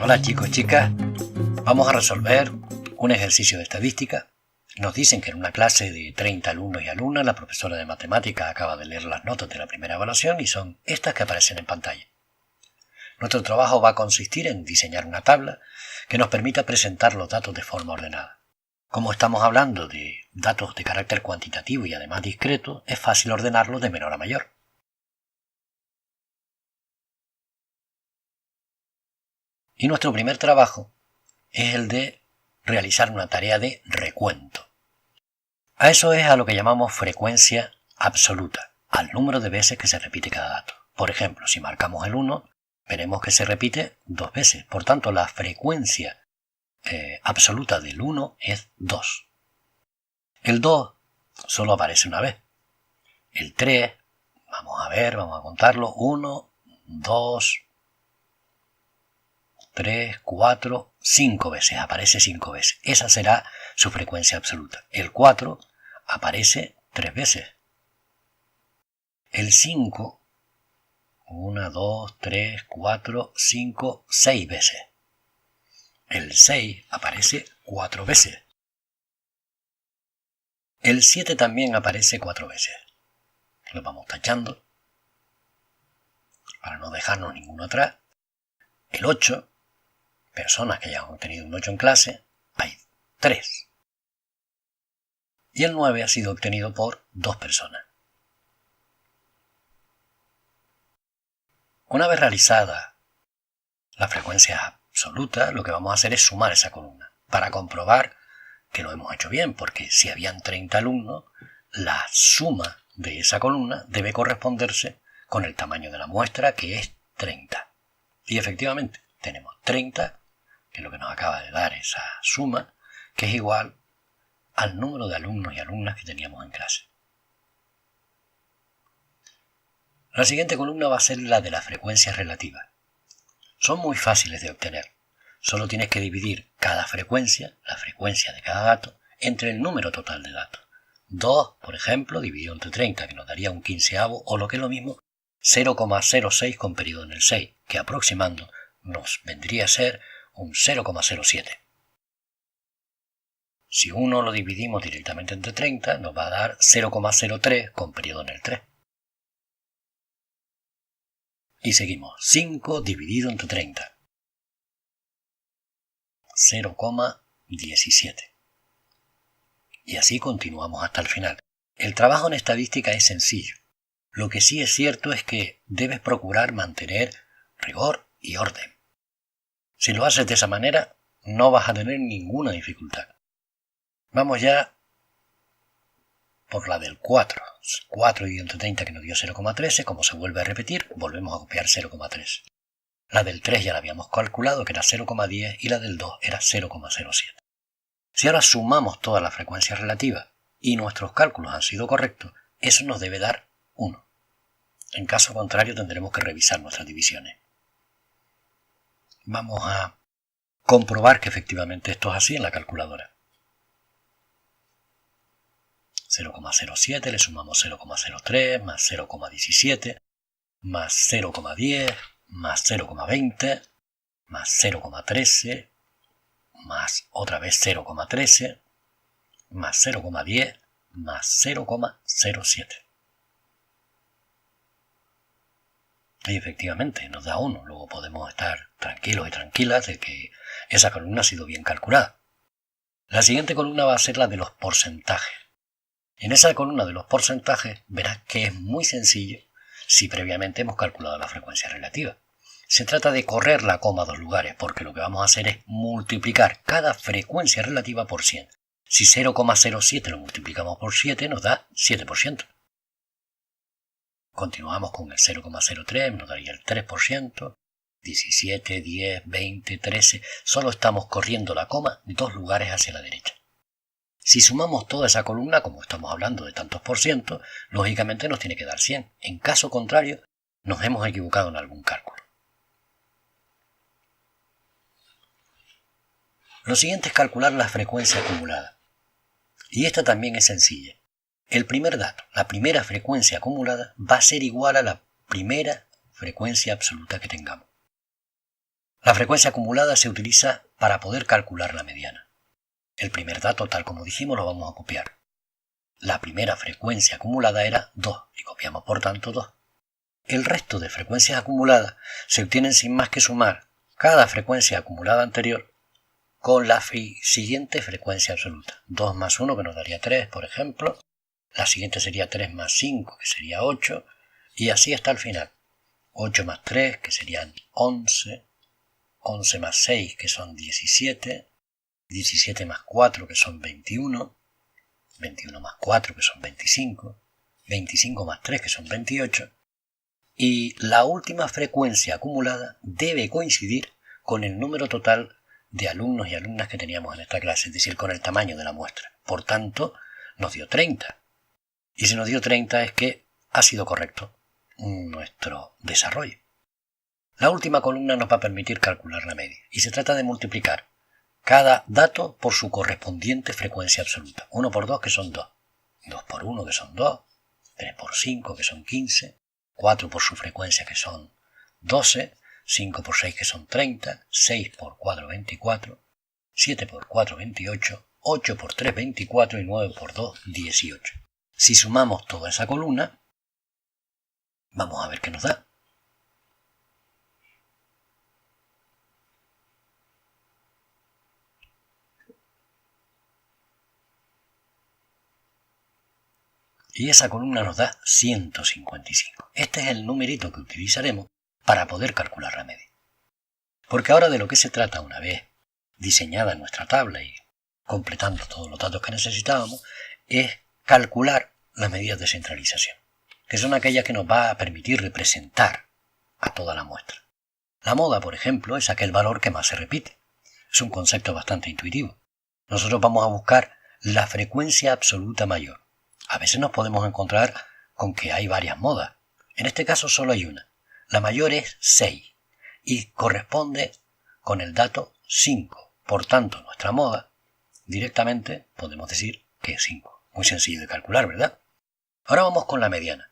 Hola chicos y chicas, vamos a resolver un ejercicio de estadística. Nos dicen que en una clase de 30 alumnos y alumnas la profesora de matemáticas acaba de leer las notas de la primera evaluación y son estas que aparecen en pantalla. Nuestro trabajo va a consistir en diseñar una tabla que nos permita presentar los datos de forma ordenada. Como estamos hablando de datos de carácter cuantitativo y además discreto, es fácil ordenarlos de menor a mayor. Y nuestro primer trabajo es el de realizar una tarea de recuento. A eso es a lo que llamamos frecuencia absoluta, al número de veces que se repite cada dato. Por ejemplo, si marcamos el 1, veremos que se repite 2 veces. Por tanto, la frecuencia absoluta del 1 es 2. El 2 solo aparece una vez. El 3, vamos a contarlo, 1, 2, 3, 4, 5 veces, aparece 5 veces. Esa será su frecuencia absoluta. El 4 aparece 3 veces. El 5, 1, 2, 3, 4, 5, 6 veces. El 6 aparece 4 veces. El 7 también aparece 4 veces. Lo vamos tachando para no dejarnos ninguno atrás. El 8, personas que ya han obtenido un 8 en clase, hay 3. Y el 9 ha sido obtenido por 2 personas. Una vez realizada la frecuencia absoluta, lo que vamos a hacer es sumar esa columna para comprobar que lo hemos hecho bien, porque si habían 30 alumnos, la suma de esa columna debe corresponderse con el tamaño de la muestra, que es 30. Y efectivamente, tenemos 30, que es lo que nos acaba de dar esa suma, que es igual al número de alumnos y alumnas que teníamos en clase. La siguiente columna va a ser la de la frecuencia relativa. Son muy fáciles de obtener. Solo tienes que dividir cada frecuencia, la frecuencia de cada dato, entre el número total de datos. 2, por ejemplo, dividido entre 30, que nos daría un quinceavo, o lo que es lo mismo, 0,06 con periodo en el 6, que aproximando nos vendría a ser un 0,07. Si uno lo dividimos directamente entre 30, nos va a dar 0,03 con periodo en el 3. Y seguimos. 5 dividido entre 30. 0,17. Y así continuamos hasta el final. El trabajo en estadística es sencillo. Lo que sí es cierto es que debes procurar mantener rigor y orden. Si lo haces de esa manera, no vas a tener ninguna dificultad. Vamos ya por la del 4. 4 dividido entre 30 que nos dio 0,13. Como se vuelve a repetir, volvemos a copiar 0,3. La del 3 ya la habíamos calculado, que era 0,10, y la del 2 era 0,07. Si ahora sumamos toda la frecuencia relativa y nuestros cálculos han sido correctos, eso nos debe dar 1. En caso contrario, tendremos que revisar nuestras divisiones. Vamos a comprobar que efectivamente esto es así en la calculadora. 0,07 le sumamos 0,03 más 0,17 más 0,10 más 0,20 más 0,13 más otra vez 0,13 más 0,10 más 0,07. Y efectivamente nos da 1. Luego podemos estar tranquilos y tranquilas de que esa columna ha sido bien calculada. La siguiente columna va a ser la de los porcentajes. En esa columna de los porcentajes verás que es muy sencillo si previamente hemos calculado la frecuencia relativa. Se trata de correr la coma a 2 lugares, porque lo que vamos a hacer es multiplicar cada frecuencia relativa por 100. Si 0,07 lo multiplicamos por 7 nos da 7%. Continuamos con el 0,03, nos daría el 3%, 17, 10, 20, 13. Solo estamos corriendo la coma 2 lugares hacia la derecha. Si sumamos toda esa columna, como estamos hablando de tantos por ciento, lógicamente nos tiene que dar 100. En caso contrario, nos hemos equivocado en algún cálculo. Lo siguiente es calcular la frecuencia acumulada. Y esta también es sencilla. El primer dato, la primera frecuencia acumulada, va a ser igual a la primera frecuencia absoluta que tengamos. La frecuencia acumulada se utiliza para poder calcular la mediana. El primer dato, tal como dijimos, lo vamos a copiar. La primera frecuencia acumulada era 2 y copiamos por tanto 2. El resto de frecuencias acumuladas se obtienen sin más que sumar cada frecuencia acumulada anterior con la siguiente frecuencia absoluta. 2 más 1 que nos daría 3, por ejemplo. La siguiente sería 3 más 5 que sería 8 y así hasta el final. 8 más 3 que serían 11. 11 más 6 que son 17. 17 más 4 que son 21. 21 más 4 que son 25. 25 más 3 que son 28. Y la última frecuencia acumulada debe coincidir con el número total de alumnos y alumnas que teníamos en esta clase, es decir, con el tamaño de la muestra. Por tanto, nos dio 30. Y si nos dio 30 es que ha sido correcto nuestro desarrollo. La última columna nos va a permitir calcular la media y se trata de multiplicar cada dato por su correspondiente frecuencia absoluta. 1 por 2 que son 2, 2 por 1 que son 2, 3 por 5 que son 15, 4 por su frecuencia que son 12, 5 por 6 que son 30, 6 por 4 24, 7 por 4 28, 8 por 3 24 y 9 por 2 18. Si sumamos toda esa columna, vamos a ver qué nos da. Y esa columna nos da 155. Este es el numerito que utilizaremos para poder calcular la media. Porque ahora de lo que se trata, una vez diseñada nuestra tabla y completando todos los datos que necesitábamos, es calcular las medidas de centralización, que son aquellas que nos va a permitir representar a toda la muestra. La moda, por ejemplo, es aquel valor que más se repite. Es un concepto bastante intuitivo. Nosotros vamos a buscar la frecuencia absoluta mayor. A veces nos podemos encontrar con que hay varias modas. En este caso solo hay una. La mayor es 6 y corresponde con el dato 5. Por tanto, nuestra moda directamente podemos decir que es 5. Muy sencillo de calcular, ¿verdad? Ahora vamos con la mediana.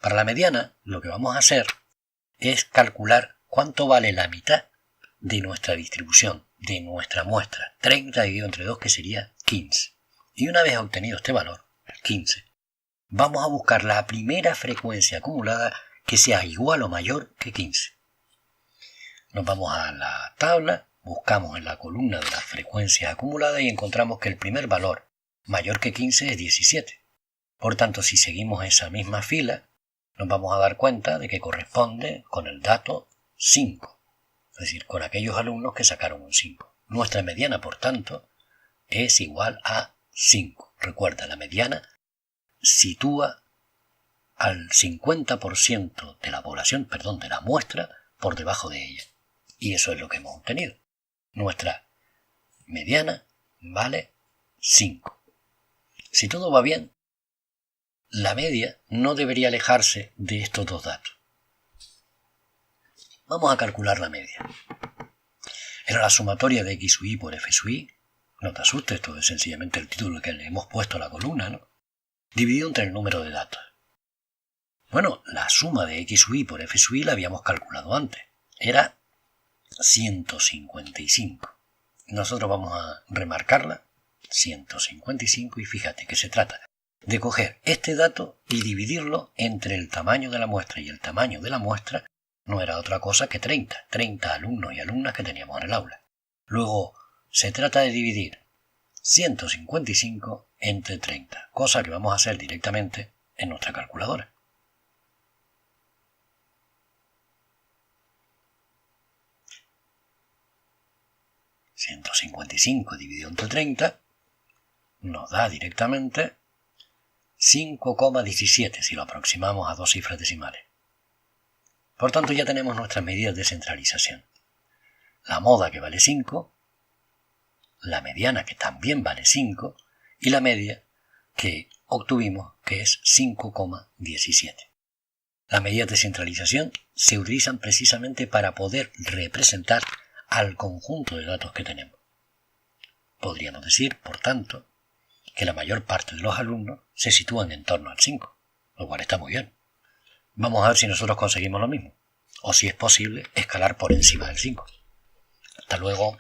Para la mediana lo que vamos a hacer es calcular cuánto vale la mitad de nuestra distribución, de nuestra muestra. 30 dividido entre 2 que sería 15. Y una vez obtenido este valor, 15, vamos a buscar la primera frecuencia acumulada que sea igual o mayor que 15. Nos vamos a la tabla, buscamos en la columna de las frecuencias acumuladas y encontramos que el primer valor mayor que 15 es 17. Por tanto, si seguimos esa misma fila, nos vamos a dar cuenta de que corresponde con el dato 5, es decir, con aquellos alumnos que sacaron un 5. Nuestra mediana, por tanto, es igual a 5. Recuerda, la mediana sitúa al 50% de la población, de la muestra, por debajo de ella. Y eso es lo que hemos obtenido. Nuestra mediana vale 5. Si todo va bien, la media no debería alejarse de estos dos datos. Vamos a calcular la media. Era la sumatoria de x sub y por f sub y. No te asustes, esto es sencillamente el título que le hemos puesto a la columna, ¿no? Dividido entre el número de datos. Bueno, la suma de x sub y por f sub y la habíamos calculado antes. Era 155. Nosotros vamos a remarcarla, 155, y fíjate que se trata de coger este dato y dividirlo entre el tamaño de la muestra, y el tamaño de la muestra no era otra cosa que 30 alumnos y alumnas que teníamos en el aula. Luego se trata de dividir 155 entre 30, cosa que vamos a hacer directamente en nuestra calculadora. ...155 dividido entre 30... nos da directamente 5,17 si lo aproximamos a dos cifras decimales. Por tanto, ya tenemos nuestras medidas de centralización. La moda, que vale 5, la mediana, que también vale 5, y la media, que obtuvimos, que es 5,17. Las medidas de centralización se utilizan precisamente para poder representar al conjunto de datos que tenemos. Podríamos decir, por tanto, que la mayor parte de los alumnos se sitúan en torno al 5, lo cual está muy bien. Vamos a ver si nosotros conseguimos lo mismo, o si es posible escalar por encima del 5. Hasta luego.